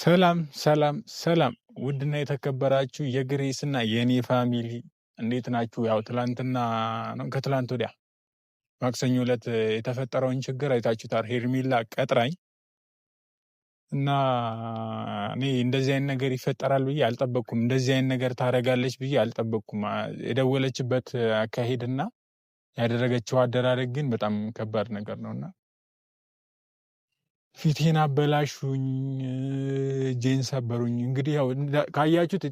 ሰላም ሰላም ሰላም ውድና የተከበራችሁ የግሬስ እና የኔ ፋሚሊ እንዴት ናችሁ? ያው ትላንትና ነው ከትላንት ወዲያ ማክሰኞ ዕለት የተፈጠረውን ችግር አይታችሁታል። ሄርሜላ ቀጥራኝ እና እኔ እንደዚህ አይነት ነገር ይፈጠራል ብዬ አልጠበቅኩም። እንደዚህ አይነት ነገር ታደርጋለች ብዬ አልጠበቅኩም። የደወለችበት አካሄድና ያደረገችው አደራረግ ግን በጣም ከባድ ነገር ነውና ፊቴን አበላሹኝ፣ እጄን ሰበሩኝ። እንግዲህ ያው ካያችሁት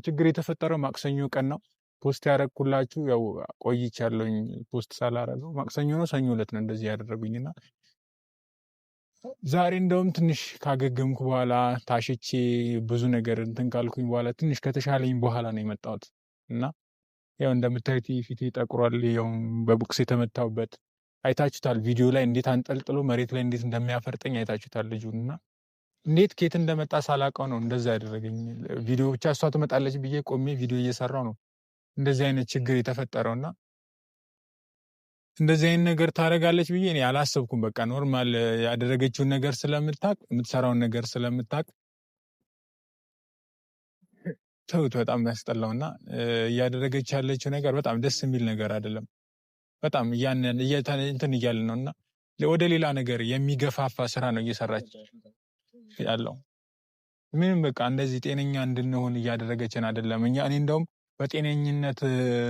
ችግር የተፈጠረው ማክሰኞ ቀን ነው። ፖስት ያደረግኩላችሁ ያው ቆይቻለሁኝ ፖስት ሳላረገው ማክሰኞ ነው ሰኞ ዕለት ነው እንደዚህ ያደረጉኝና ዛሬ እንደውም ትንሽ ካገገምኩ በኋላ ታሽቼ ብዙ ነገር እንትን ካልኩኝ በኋላ ትንሽ ከተሻለኝ በኋላ ነው የመጣሁት እና ያው እንደምታዩት ፊቴ ጠቁሯል። ያው በቡክስ የተመታሁበት አይታችሁታል። ቪዲዮ ላይ እንዴት አንጠልጥሎ መሬት ላይ እንዴት እንደሚያፈርጠኝ አይታችሁታል ልጁን እና እንዴት ኬት እንደመጣ ሳላውቀው ነው እንደዛ ያደረገኝ። ቪዲዮ ብቻ እሷ ትመጣለች ብዬ ቆሜ ቪዲዮ እየሰራው ነው እንደዚህ አይነት ችግር የተፈጠረውና እንደዚህ አይነት ነገር ታደርጋለች ብዬ እኔ አላሰብኩም። በቃ ኖርማል ያደረገችውን ነገር ስለምታቅ የምትሰራውን ነገር ስለምታቅ ተውት። በጣም ያስጠላውና እያደረገች ያለችው ነገር በጣም ደስ የሚል ነገር አይደለም። በጣም እንትን እያልን ነው እና ወደ ሌላ ነገር የሚገፋፋ ስራ ነው እየሰራች ያለው። ምንም በቃ እንደዚህ ጤነኛ እንድንሆን እያደረገችን አይደለም። እኔ እንደውም በጤነኝነት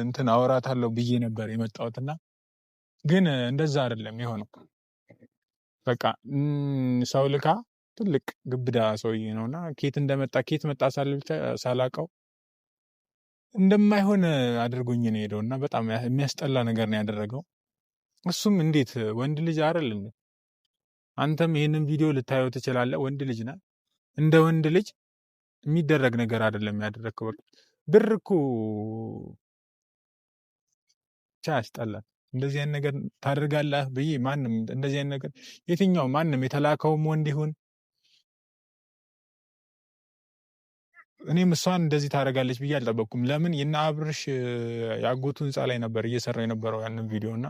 እንትን አወራታለሁ ብዬ ነበር የመጣሁትና ግን እንደዛ አይደለም የሆነው። በቃ ሰው ልካ ትልቅ ግብዳ ሰውዬ ነውና ኬት መጣ ሳላውቀው እንደማይሆን አድርጎኝ ነው ሄደው እና በጣም የሚያስጠላ ነገር ነው ያደረገው። እሱም እንዴት ወንድ ልጅ አይደል እንዴ? አንተም ይሄንን ቪዲዮ ልታየው ትችላለህ። ወንድ ልጅ ነህ። እንደ ወንድ ልጅ የሚደረግ ነገር አይደለም ያደረግከው። በቃ ብር እኮ ብቻ ያስጠላል። እንደዚህ አይነት ነገር ታደርጋለህ ብዬ ማንም እንደዚህ አይነት ነገር የትኛው ማንም የተላከውም ወንድ ይሁን እኔም እሷን እንደዚህ ታደርጋለች ብዬ አልጠበቅኩም። ለምን የእነ አብርሽ የአጎቱ ህንፃ ላይ ነበር እየሰራ የነበረው ያንን ቪዲዮ እና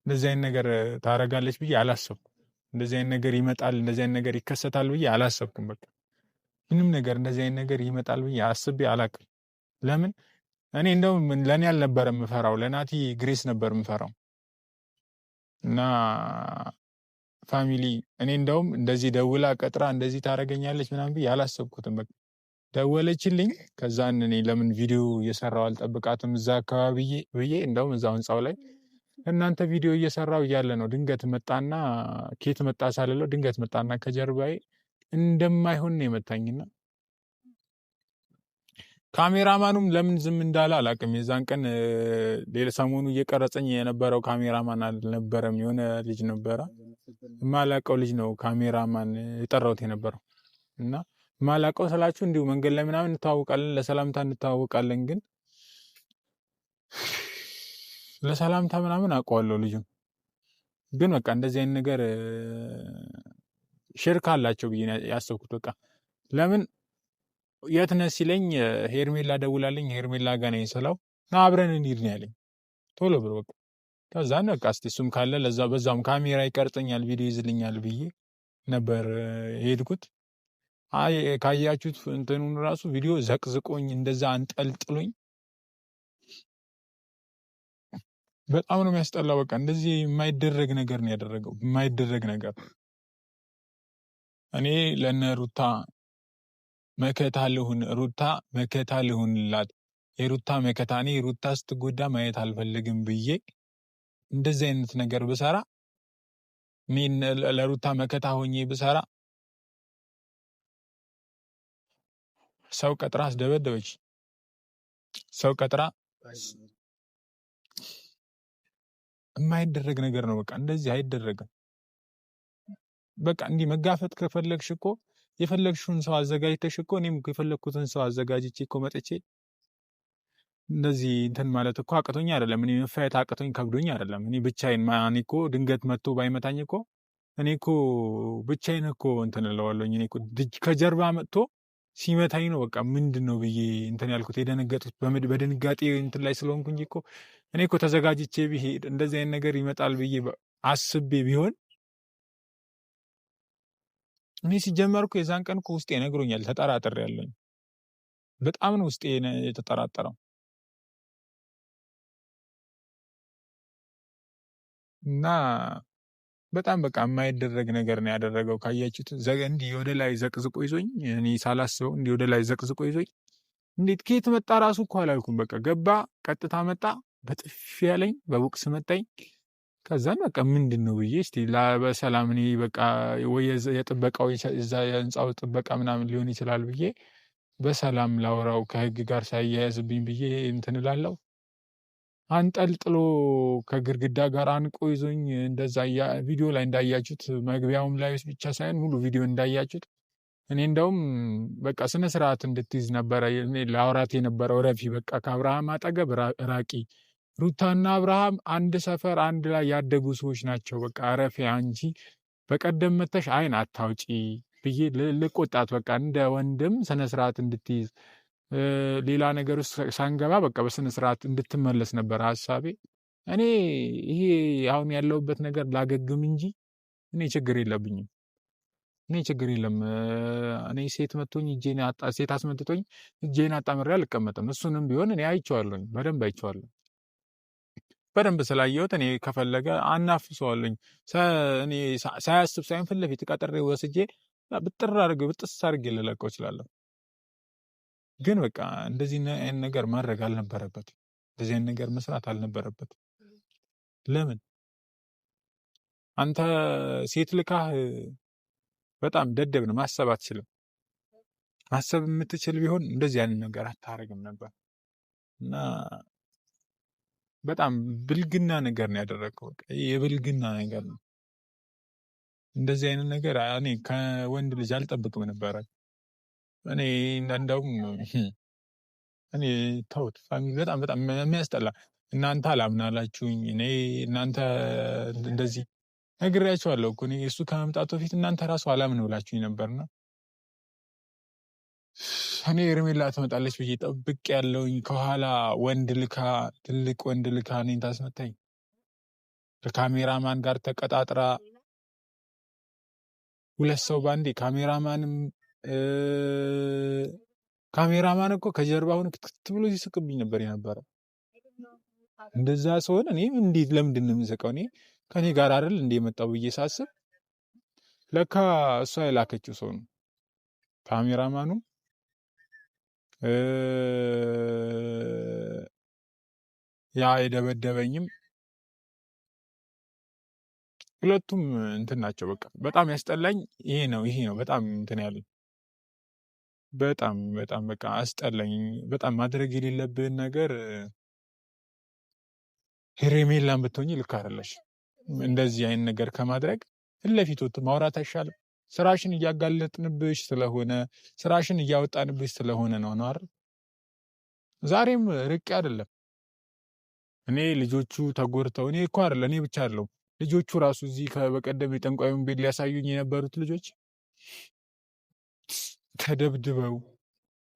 እንደዚህ አይነት ነገር ታደርጋለች ብዬ አላሰብኩም። እንደዚህ አይነት ነገር ይመጣል፣ እንደዚህ አይነት ነገር ይከሰታል ብዬ አላሰብኩም። በቃ ምንም ነገር እንደዚህ አይነት ነገር ይመጣል ብዬ አስቤ አላቅም። ለምን እኔ እንደውም ለእኔ አልነበረ የምፈራው ለናቲ ግሬስ ነበር የምፈራው እና ፋሚሊ እኔ እንደውም እንደዚህ ደውላ ቀጥራ እንደዚህ ታደርገኛለች ምናምን ብዬ አላሰብኩትም። በቃ ደወለችልኝ። ከዛን እኔ ለምን ቪዲዮ እየሰራው አልጠብቃትም እዛ አካባቢ ብዬ እንደውም እዛው ህንፃው ላይ እናንተ ቪዲዮ እየሰራው እያለ ነው ድንገት መጣና ኬት መጣ ሳልለው ድንገት መጣና ከጀርባዬ እንደማይሆን ነው የመታኝና ካሜራማኑም ለምን ዝም እንዳለ አላውቅም። የዛን ቀን ሌላ ሰሞኑ እየቀረጸኝ የነበረው ካሜራማን አልነበረም፣ የሆነ ልጅ ነበረ የማላውቀው ልጅ ነው ካሜራማን የጠራሁት የነበረው እና ማላውቀው ስላችሁ እንዲሁ መንገድ ላይ ምናምን እንተዋወቃለን፣ ለሰላምታ እንተዋወቃለን። ግን ለሰላምታ ምናምን አውቀዋለሁ ልጁን። ግን በቃ እንደዚህ አይነት ነገር ሽርክ አላቸው ብዬ ያሰብኩት። በቃ ለምን የት ነህ ሲለኝ ሄርሜላ ደውላልኝ ሄርሜላ ጋር ነኝ ስለው ና አብረን እንሂድ ነው ያለኝ ቶሎ ብሎ። በቃ ከዛን በቃ እስቲ እሱም ካለ በዛም ካሜራ ይቀርጸኛል ቪዲዮ ይዝልኛል ብዬ ነበር የሄድኩት። ካያችሁት እንትኑን ራሱ ቪዲዮ ዘቅዝቆኝ እንደዛ አንጠልጥሎኝ በጣም ነው የሚያስጠላው። በቃ እንደዚህ የማይደረግ ነገር ነው ያደረገው፣ የማይደረግ ነገር። እኔ ለነ ሩታ መከታ ልሁንላት፣ የሩታ መከታ። እኔ ሩታ ስትጎዳ ማየት አልፈልግም ብዬ እንደዚህ አይነት ነገር ብሰራ፣ ለሩታ መከታ ሆኜ ብሰራ ሰው ቀጥራ አስደበደበች። ሰው ቀጥራ የማይደረግ ነገር ነው። በቃ እንደዚህ አይደረግም። በቃ እንዲህ መጋፈጥ ከፈለግሽ እኮ የፈለግሽውን ሰው አዘጋጅተሽ እኮ እኔም የፈለግኩትን ሰው አዘጋጅቼ እኮ መጥቼ እንደዚህ እንትን ማለት እኮ አቅቶኝ አይደለም። እኔ መፋየት አቅቶኝ ከብዶኝ አይደለም። እኔ ብቻዬን እኔ እኮ ድንገት መጥቶ ባይመታኝ እኮ እኔ እኮ ብቻዬን እኮ እንትን እለዋለሁኝ። እኔ እኮ ከጀርባ መጥቶ ሲመታኝ ነው በቃ ምንድን ነው ብዬ እንትን ያልኩት የደነገጥኩት በድንጋጤ እንትን ላይ ስለሆንኩኝ እኮ። እኔ እኮ ተዘጋጅቼ ብሄድ እንደዚህ አይነት ነገር ይመጣል ብዬ አስቤ ቢሆን እኔ ሲጀመር እኮ የዛን ቀን እኮ ውስጤ ነግሮኛል፣ ተጠራጥሬያለሁኝ። በጣም ነው ውስጤ የተጠራጠረው እና በጣም በቃ የማይደረግ ነገር ነው ያደረገው። ካያችሁት እንዲህ ወደ ላይ ዘቅዝቆ ይዞኝ፣ እኔ ሳላስበው እንዲህ ወደ ላይ ዘቅዝቆ ይዞኝ፣ እንዴት ከየት መጣ ራሱ እኮ አላልኩም። በቃ ገባ፣ ቀጥታ መጣ፣ በጥፊ ያለኝ፣ በቦክስ መታኝ። ከዛም በቃ ምንድን ነው ብዬ እስቲ በሰላም እኔ በቃ ወይ የጥበቃው እዛ የህንፃው ጥበቃ ምናምን ሊሆን ይችላል ብዬ በሰላም ላውራው ከህግ ጋር ሳያያዝብኝ ብዬ እንትን እላለሁ። አንጠልጥሎ ከግድግዳ ጋር አንቆ ይዞኝ እንደዛ ቪዲዮ ላይ እንዳያችሁት፣ መግቢያውም ላይ ብቻ ሳይሆን ሙሉ ቪዲዮ እንዳያችሁት፣ እኔ እንደውም በቃ ስነ ስርዓት እንድትይዝ ነበረ ለአውራት የነበረው። ረፊ በቃ ከአብርሃም አጠገብ ራቂ፣ ሩታና አብርሃም አንድ ሰፈር አንድ ላይ ያደጉ ሰዎች ናቸው። በቃ ረፊ አንቺ በቀደም መተሽ አይን አታውጪ ብዬ ልቆጣት፣ በቃ እንደ ወንድም ስነ ስርዓት እንድትይዝ፣ ሌላ ነገር ውስጥ ሳንገባ በቃ በስነ ስርዓት እንድትመለስ ነበር ሀሳቤ። እኔ ይሄ አሁን ያለሁበት ነገር ላገግም እንጂ እኔ ችግር የለብኝም። እኔ ችግር የለም። እኔ ሴት መቶኝ ሴት አስመትቶኝ እጄን አጣምሬ አልቀመጥም። እሱንም ቢሆን እኔ አይቼዋለሁኝ፣ በደንብ አይቼዋለሁ። በደንብ ስላየሁት እኔ ከፈለገ አናፍሰዋለኝ። እኔ ሳያስብ ሳይሆን ፊት ለፊት ቀጥሬ ወስጄ ብጥር አድርጌ ብጥስ አድርጌ ልለቀው እችላለሁ። ግን በቃ እንደዚህ አይነት ነገር ማድረግ አልነበረበትም። እንደዚህ አይነት ነገር መስራት አልነበረበትም። ለምን አንተ ሴት ልካህ በጣም ደደብ ነው፣ ማሰብ አትችልም። ማሰብ የምትችል ቢሆን እንደዚህ አይነት ነገር አታረግም ነበር። እና በጣም ብልግና ነገር ነው ያደረገው። የብልግና ነገር ነው። እንደዚህ አይነት ነገር እኔ ከወንድ ልጅ አልጠብቅም ነበረ። እኔ እንደውም እኔ ተውት፣ ፋሚሊ በጣም በጣም የሚያስጠላ። እናንተ አላምናላችሁኝ። እኔ እናንተ እንደዚህ ነግሬያቸዋለሁ እኮ እኔ እሱ ከመምጣቱ በፊት እናንተ ራሱ አላምን ብላችሁኝ ነበርና እኔ ሄርሜላ ትመጣለች ብዬ ጠብቅ ያለውኝ ከኋላ ወንድ ልካ፣ ትልቅ ወንድ ልካ እኔን ታስመታኝ። ከካሜራማን ጋር ተቀጣጥራ ሁለት ሰው ባንዴ። ካሜራማን እኮ ከጀርባ ሆነ ክትክት ብሎ ሲስቅብኝ ነበር የነበረ። እንደዛ ሲሆን እኔ እንዴት ለምንድን ነው የምንስቀው? እኔ ከኔ ጋር አይደል እንደ የመጣው ብዬ ሳስብ ለካ እሷ የላከችው ሰው ነው ካሜራማኑ። ያ የደበደበኝም ሁለቱም እንትን ናቸው። በቃ በጣም ያስጠላኝ ይሄ ነው በጣም እንትን ያለኝ በጣም በጣም በቃ አስጠላኝ። በጣም ማድረግ የሌለብህን ነገር ሄርሜላን ብትሆኚ ልክ አይደለሽ። እንደዚህ አይነት ነገር ከማድረግ ፊት ለፊት ወጥቶ ማውራት አይሻልም? ስራሽን እያጋለጥንብሽ ስለሆነ፣ ስራሽን እያወጣንብሽ ስለሆነ ነው አይደል? ዛሬም ርቄ አይደለም እኔ ልጆቹ ተጎድተው፣ እኔ እኮ አይደለ እኔ ብቻ አይደለሁ ልጆቹ ራሱ እዚህ በቀደም የጠንቋዩን ቤት ሊያሳዩኝ የነበሩት ልጆች ተደብድበው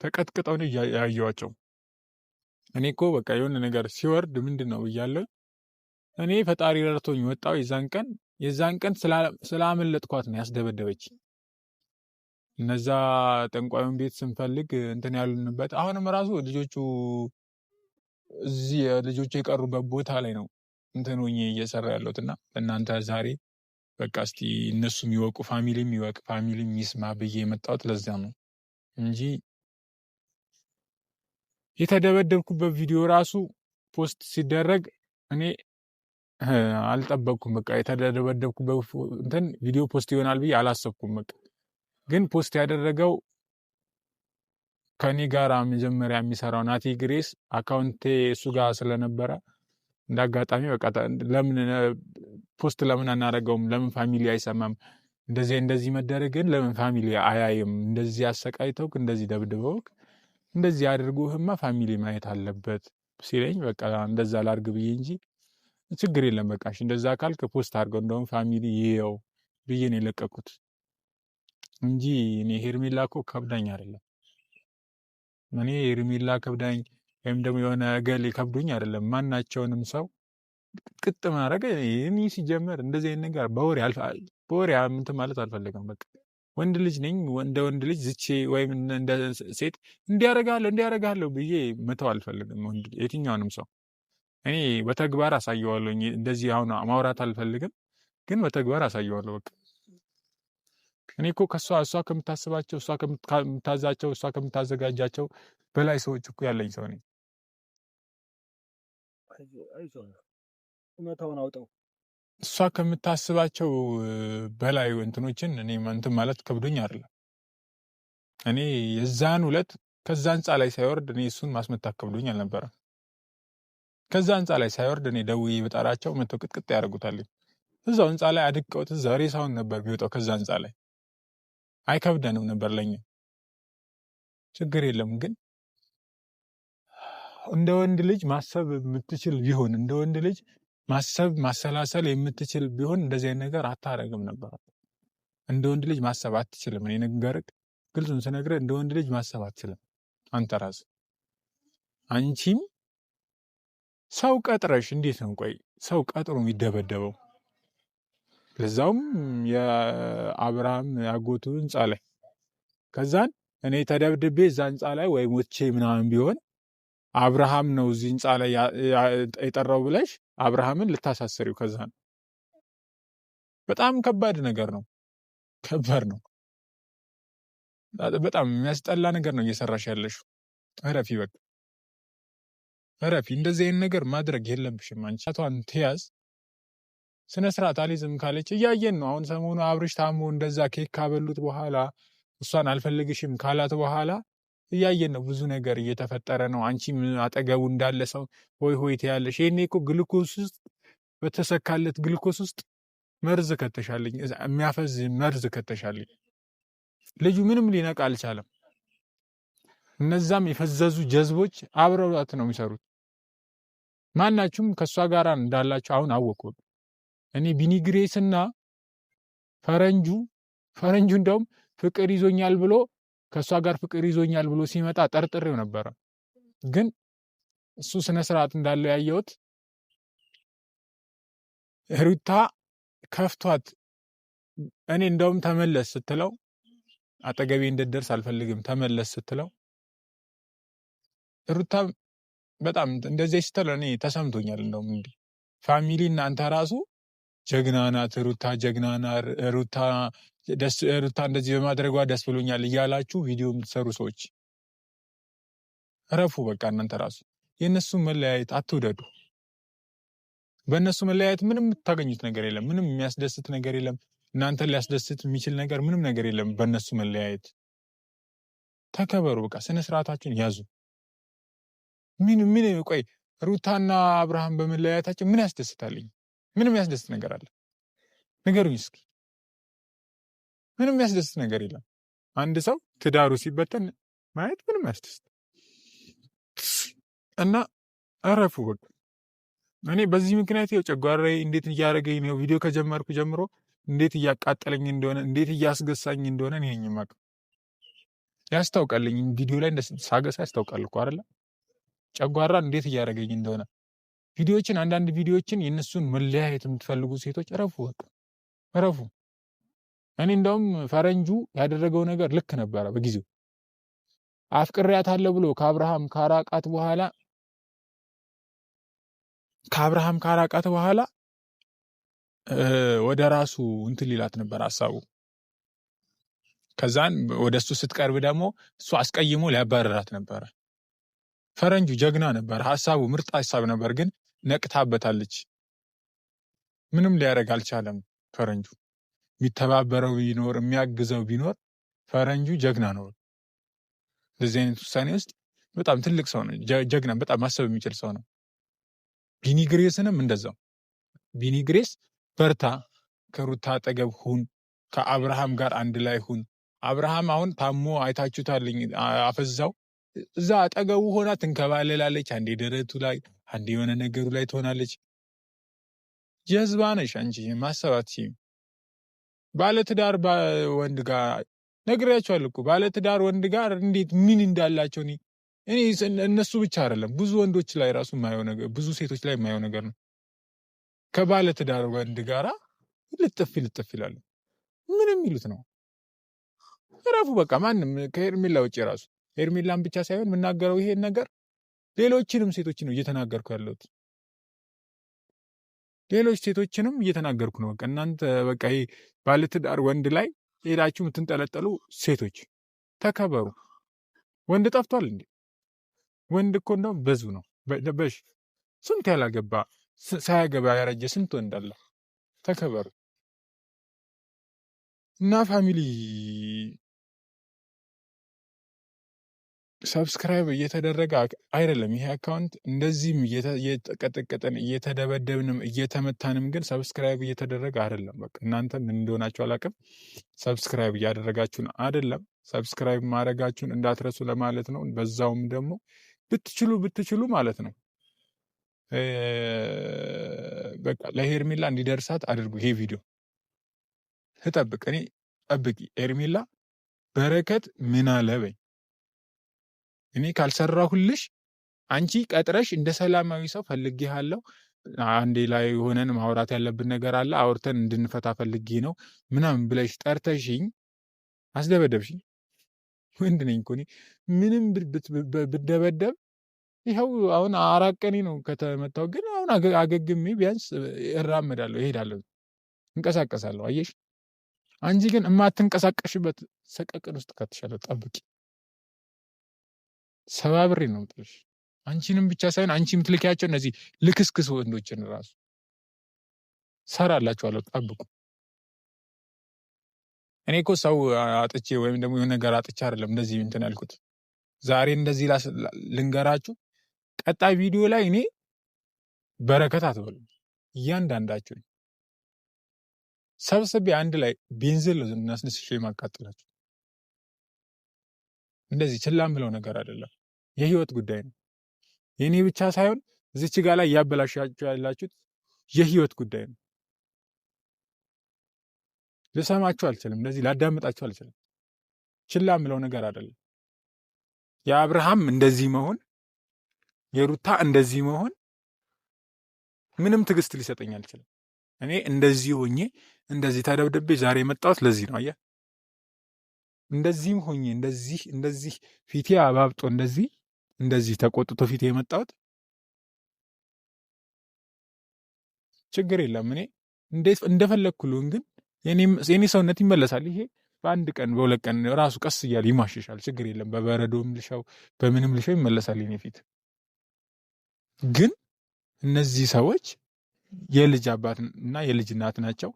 ተቀጥቅጠው ነው ያየኋቸው። እኔ እኮ በቃ የሆነ ነገር ሲወርድ ምንድን ነው ብያለሁ። እኔ ፈጣሪ ረድቶኝ ወጣው። የዛን ቀን ስላመለጥኳት ነው ያስደበደበች። እነዛ ጠንቋዩን ቤት ስንፈልግ እንትን ያሉንበት፣ አሁንም ራሱ ልጆቹ እዚህ ልጆቹ የቀሩበት ቦታ ላይ ነው እንትን ሆኜ እየሰራ ያለሁት እና እናንተ ዛሬ በቃ እስቲ እነሱ የሚወቁ ፋሚሊ ይስማ ብዬ የመጣሁት ለዛ ነው እንጂ የተደበደብኩበት ቪዲዮ ራሱ ፖስት ሲደረግ እኔ አልጠበቅኩም። በቃ የተደበደብኩበት እንትን ቪዲዮ ፖስት ይሆናል ብዬ አላሰብኩም። በቃ ግን ፖስት ያደረገው ከኔ ጋር መጀመሪያ የሚሰራው ናቲ ግሬስ አካውንቴ እሱ ጋር ስለነበረ እንዳጋጣሚ በቃ ለምን ፖስት ለምን አናደርገውም? ለምን ፋሚሊ አይሰማም? እንደዚህ መደረግን ለምን ፋሚሊ አያይም? እንደዚህ አሰቃይተውክ፣ እንደዚህ ደብድበውክ፣ እንደዚህ አድርጎህማ ፋሚሊ ማየት አለበት ሲለኝ በቃ እንደዛ ላድርግ ብዬ እንጂ ችግር የለም በቃ እንደዛ ካልክ ፖስት አድርገው እንደውም ፋሚሊ ይየው ብዬ ነው የለቀኩት እንጂ እኔ ሄርሜላ እኮ ከብዳኝ አይደለም። እኔ ሄርሜላ ከብዳኝ ወይም ደግሞ የሆነ እገሌ ከብዶኝ አይደለም። ማናቸውንም ሰው ቅጥ ማድረግ እኔ ሲጀመር እንደዚህ አይነት ነገር በወሬ እንትን ማለት አልፈለግም። በቃ ወንድ ልጅ ነኝ። እንደ ወንድ ልጅ ዝቼ ወይም እንደ ሴት እንዲያረጋለሁ ብዬ መተው አልፈልግም። ወንድ የትኛውንም ሰው እኔ በተግባር አሳየዋለሁ። እንደዚህ አሁን ማውራት አልፈልግም፣ ግን በተግባር አሳየዋለሁ። በቃ እኔ እኮ እሷ ከምታስባቸው፣ እሷ ከምታዛቸው፣ እሷ ከምታዘጋጃቸው በላይ ሰዎች እኮ ያለኝ ሰው ነኝ። እውነታውን አውጣው። እሷ ከምታስባቸው በላይ እንትኖችን እኔ እንትን ማለት ከብዶኝ አይደለም። እኔ የዛን ዕለት ከዛ ህንፃ ላይ ሳይወርድ እኔ እሱን ማስመታት ከብዶኝ አልነበረም። ከዛ ህንፃ ላይ ሳይወርድ እኔ ደውዬ በጣራቸው መተው ቅጥቅጥ ያደርጉታል። እዛው ህንፃ ላይ አድቀውት እዛው ሬሳውን ነበር ቢወጣው ከዛ ህንፃ ላይ አይከብደንም ነበር ለኛ፣ ችግር የለም። ግን እንደ ወንድ ልጅ ማሰብ የምትችል ቢሆን፣ እንደ ወንድ ልጅ ማሰብ ማሰላሰል የምትችል ቢሆን እንደዚህ አይነት ነገር አታረግም ነበር። እንደ ወንድ ልጅ ማሰብ አትችልም። እኔ ነገርክ ግልጹን ስነግርህ እንደ ወንድ ልጅ ማሰብ አትችልም አንተ ራስህ። አንቺም ሰው ቀጥረሽ እንዴት ነው ቆይ ሰው ቀጥሮ የሚደበደበው? ለዛውም የአብርሃም ያጎቱ ህንፃ ላይ። ከዛን እኔ ተደብድቤ እዛ ህንፃ ላይ ወይ ሞቼ ምናምን ቢሆን አብርሃም ነው እዚህ ህንፃ ላይ የጠራው ብለሽ አብርሃምን ልታሳስሪው። ከዛ ነው በጣም ከባድ ነገር ነው። ከባድ ነው። በጣም የሚያስጠላ ነገር ነው እየሰራሽ ያለሽው። እረፊ፣ በቃ እረፊ። እንደዚህ አይነት ነገር ማድረግ የለብሽም አንቺ። ቷን ትያዝ፣ ስነ ስርዓት አልይዝም ካለች እያየን ነው። አሁን ሰሞኑ አብርሽ ታሞ እንደዛ ኬክ ካበሉት በኋላ እሷን አልፈልግሽም ካላት በኋላ እያየን ነው። ብዙ ነገር እየተፈጠረ ነው። አንቺም አጠገቡ እንዳለ ሰው ሆይ ሆይ ትያለሽ። ይሄኔ እኮ ግሉኮስ ውስጥ በተሰካለት ግሉኮስ ውስጥ መርዝ ከተሻለኝ፣ የሚያፈዝ መርዝ ከተሻለኝ። ልጁ ምንም ሊነቃ አልቻለም። እነዛም የፈዘዙ ጀዝቦች አብረዋት ነው የሚሰሩት። ማናችሁም ከእሷ ጋር እንዳላችሁ አሁን አወቁ። እኔ ቢኒግሬስና ፈረንጁ እንደውም ፍቅር ይዞኛል ብሎ ከእሷ ጋር ፍቅር ይዞኛል ብሎ ሲመጣ ጠርጥሬው ነበረ። ግን እሱ ስነ ስርዓት እንዳለው ያየሁት ሩታ ከፍቷት እኔ እንደውም ተመለስ ስትለው አጠገቤ እንድትደርስ አልፈልግም ተመለስ ስትለው ሩታ በጣም እንደዚህ ስትል እኔ ተሰምቶኛል። እንደውም እንዲህ ፋሚሊ እናንተ ራሱ ጀግና ናት ሩታ፣ ጀግና ናት ሩታ፣ ሩታ እንደዚህ በማድረጓ ደስ ብሎኛል እያላችሁ ቪዲዮ የምትሰሩ ሰዎች እረፉ። በቃ እናንተ ራሱ የእነሱን መለያየት አትውደዱ። በእነሱ መለያየት ምንም የምታገኙት ነገር የለም። ምንም የሚያስደስት ነገር የለም። እናንተን ሊያስደስት የሚችል ነገር ምንም ነገር የለም። በእነሱ መለያየት ተከበሩ። በቃ ስነ ስርዓታችሁን ያዙ። ምን ቆይ ሩታና አብርሃም በመለያየታቸው ምን ያስደስታልኝ? ምንም ያስደስት ነገር አለ? ንገሩኝ እስኪ። ምንም ያስደስት ነገር የለም። አንድ ሰው ትዳሩ ሲበተን ማየት ምንም ያስደስት እና እረፉ በቃ። እኔ በዚህ ምክንያት ይኸው ጨጓራዬ እንዴት እያደረገኝ ነው። ቪዲዮ ከጀመርኩ ጀምሮ እንዴት እያቃጠለኝ እንደሆነ እንዴት እያስገሳኝ እንደሆነ እኔ ነኝ የማውቀው። ያስታውቃልኝ ቪዲዮ ላይ እንደ ሳገሳ ያስታውቃል እኮ አይደለ? ጨጓራ እንዴት እያደረገኝ እንደሆነ ቪዲዮዎችን፣ አንዳንድ ቪዲዮዎችን የእነሱን መለያየት የምትፈልጉ ሴቶች እረፉ በቃ እረፉ። እኔ እንደውም ፈረንጁ ያደረገው ነገር ልክ ነበረ በጊዜው። አፍቅሬያታለሁ ብሎ ከአብርሃም ካራቃት በኋላ ወደ ራሱ እንትን ሊላት ነበር ሀሳቡ። ከዛን ወደ እሱ ስትቀርብ ደግሞ እሱ አስቀይሞ ሊያባረራት ነበረ። ፈረንጁ ጀግና ነበር፣ ሀሳቡ ምርጥ ሀሳብ ነበር፣ ግን ነቅታበታለች። ምንም ሊያደርግ አልቻለም ፈረንጁ። የሚተባበረው ቢኖር የሚያግዘው ቢኖር ፈረንጁ ጀግና ነው። እንደዚህ አይነት ውሳኔ ውስጥ በጣም ትልቅ ሰው ነው፣ ጀግና፣ በጣም ማሰብ የሚችል ሰው ነው። ቢኒግሬስንም እንደዛው። ቢኒግሬስ በርታ፣ ከሩታ አጠገብ ሁን፣ ከአብርሃም ጋር አንድ ላይ ሁን። አብርሃም አሁን ታሞ አይታችሁታልኝ፣ አፈዛው። እዛ አጠገቡ ሆና ትንከባለላለች። አንዴ ደረቱ ላይ፣ አንዴ የሆነ ነገሩ ላይ ትሆናለች። ጀዝባ ነሽ አንቺ፣ ማሰባት። ባለትዳር ወንድ ጋር ነግሬያቸዋለሁ እኮ ባለትዳር ወንድ ጋር እንዴት ምን እንዳላቸው እኔ እነሱ ብቻ አይደለም ብዙ ወንዶች ላይ ራሱ የማየው ነገር፣ ብዙ ሴቶች ላይ የማየው ነገር ነው። ከባለትዳር ወንድ ጋራ ልጥፍ ይላሉ። ምንም ይሉት ነው እረፉ በቃ። ማንም ከሄርሜላ ውጭ ራሱ ሄርሜላን ብቻ ሳይሆን የምናገረው ይሄን ነገር ሌሎችንም ሴቶች ነው እየተናገርኩ ያለሁት። ሌሎች ሴቶችንም እየተናገርኩ ነው። በቃ እናንተ በቃ ይሄ ባለትዳር ወንድ ላይ ሄዳችሁ የምትንጠለጠሉ ሴቶች ተከበሩ። ወንድ ጠፍቷል እንዴ? ወንድ እኮ እንደው ብዙ ነው። በሽ ስንት ያላገባ ሳያገባ ያረጀ ስንት ወንድ አለ። ተከበሩ እና ፋሚሊ ሰብስክራይብ እየተደረገ አይደለም ይሄ አካውንት እንደዚህም እየተቀጠቀጠን እየተደበደብንም እየተመታንም ግን ሰብስክራይብ እየተደረገ አይደለም። በቃ እናንተ ምን እንደሆናችሁ አላውቅም። ሰብስክራይብ እያደረጋችሁን አይደለም። ሰብስክራይብ ማድረጋችሁን እንዳትረሱ ለማለት ነው። በዛውም ደግሞ ብትችሉ ማለት ነው በቃ ለሄርሜላ እንዲደርሳት አድርጉ። ይሄ ቪዲዮ እጠብቅ እኔ ጠብቂ። ሄርሜላ በረከት ምን አለ በይ። እኔ ካልሰራሁልሽ አንቺ ቀጥረሽ እንደ ሰላማዊ ሰው ፈልጌሃለሁ፣ አንዴ ላይ ሆነን ማውራት ያለብን ነገር አለ፣ አውርተን እንድንፈታ ፈልጌ ነው ምናምን ብለሽ ጠርተሽኝ አስደበደብሽኝ። ወንድ ነኝ እኮ እኔ። ምንም ብደበደብ ይኸው አሁን 4 ቀኔ ነው ከተመታው፣ ግን አሁን አገግሜ ቢያንስ እራመዳለሁ፣ እሄዳለሁ፣ እንቀሳቀሳለሁ። አየሽ? አንቺ ግን የማትንቀሳቀሽበት ሰቀቀን ውስጥ ከተሻለ ጠብቂ። ሰባብሬ ነው የምጥልሽ። አንቺንም ብቻ ሳይሆን አንቺ የምትልኪያቸው እነዚህ ልክስክስ ወንዶችን ራሱ ሰራላችኋለሁ፣ ጠብቁ። እኔ እኮ ሰው አጥቼ ወይም ደግሞ የሆነ ነገር አጥቼ አይደለም እንደዚህ እንትን ያልኩት። ዛሬ እንደዚህ ልንገራችሁ። ቀጣይ ቪዲዮ ላይ እኔ በረከት አትበሉ። እያንዳንዳችሁ ሰብስቤ አንድ ላይ ቤንዚን እናስነስሼ የማቃጥላችሁ። እንደዚህ ችላም ብለው ነገር አይደለም። የህይወት ጉዳይ ነው። የኔ ብቻ ሳይሆን እዚች ጋር ላይ እያበላሻችሁ ያላችሁት የህይወት ጉዳይ ነው። ልሰማችሁ አልችልም። እንደዚህ ላዳምጣችሁ አልችልም። ችላም ብለው ነገር አይደለም። የአብርሃም እንደዚህ መሆን፣ የሩታ እንደዚህ መሆን ምንም ትዕግስት ሊሰጠኝ አልችልም። እኔ እንደዚህ ሆኜ እንደዚህ ተደብድቤ ዛሬ የመጣሁት ለዚህ ነው። አየህ፣ እንደዚህም ሆኜ እንደዚህ ፊቴ አባብጦ እንደዚህ ተቆጥቶ ፊቴ የመጣሁት ችግር የለም። እኔ እንደፈለግኩ ልሁን፣ ግን የኔ ሰውነት ይመለሳል። ይሄ በአንድ ቀን በሁለት ቀን ራሱ ቀስ እያለ ይማሽሻል። ችግር የለም። በበረዶም ልሻው በምንም ልሻው ይመለሳል የኔ ፊት። ግን እነዚህ ሰዎች የልጅ አባት እና የልጅ እናት ናቸው።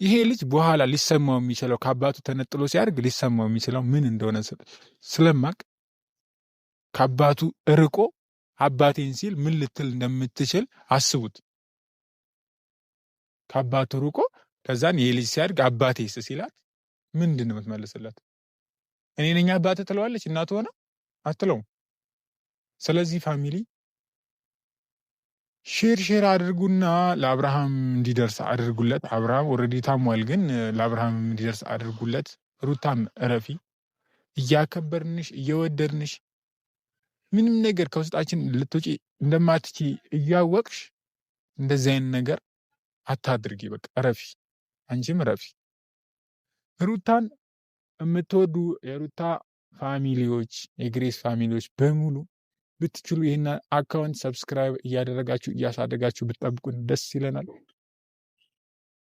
ይሄ ልጅ በኋላ ሊሰማው የሚችለው ከአባቱ ተነጥሎ ሲያድግ ሊሰማው የሚችለው ምን እንደሆነ ስለማቅ ከአባቱ እርቆ አባቴን ሲል ምን ልትል እንደምትችል አስቡት። ከአባቱ ርቆ ከዛን ይሄ ልጅ ሲያድግ አባቴስ ሲላት ምንድን ነው የምትመልስለት? እኔ ነኝ አባቴ ትለዋለች እናቱ ሆና አትለውም። ስለዚህ ፋሚሊ ሼር አድርጉና ለአብርሃም እንዲደርስ አድርጉለት። አብርሃም ኦልሬዲ ታሟል፣ ግን ለአብርሃም እንዲደርስ አድርጉለት። ሩታም እረፊ። እያከበርንሽ እየወደድንሽ ምንም ነገር ከውስጣችን ልትወጪ እንደማትቺ እያወቅሽ እንደዚህ አይነት ነገር አታድርጊ። በቃ እረፊ። አንቺም እረፊ። ሩታን የምትወዱ የሩታ ፋሚሊዎች፣ የግሬስ ፋሚሊዎች በሙሉ ብትችሉ ይህን አካውንት ሰብስክራይብ እያደረጋችሁ እያሳደጋችሁ ብትጠብቁን ደስ ይለናል።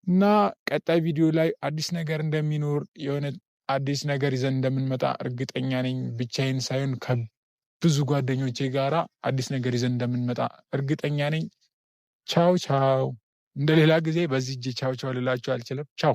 እና ቀጣይ ቪዲዮ ላይ አዲስ ነገር እንደሚኖር የሆነ አዲስ ነገር ይዘን እንደምንመጣ እርግጠኛ ነኝ። ብቻዬን ሳይሆን ከብዙ ጓደኞቼ ጋራ አዲስ ነገር ይዘን እንደምንመጣ እርግጠኛ ነኝ። ቻው ቻው። እንደሌላ ጊዜ በዚህ እጅ ቻው ቻው ልላችሁ አልችልም። ቻው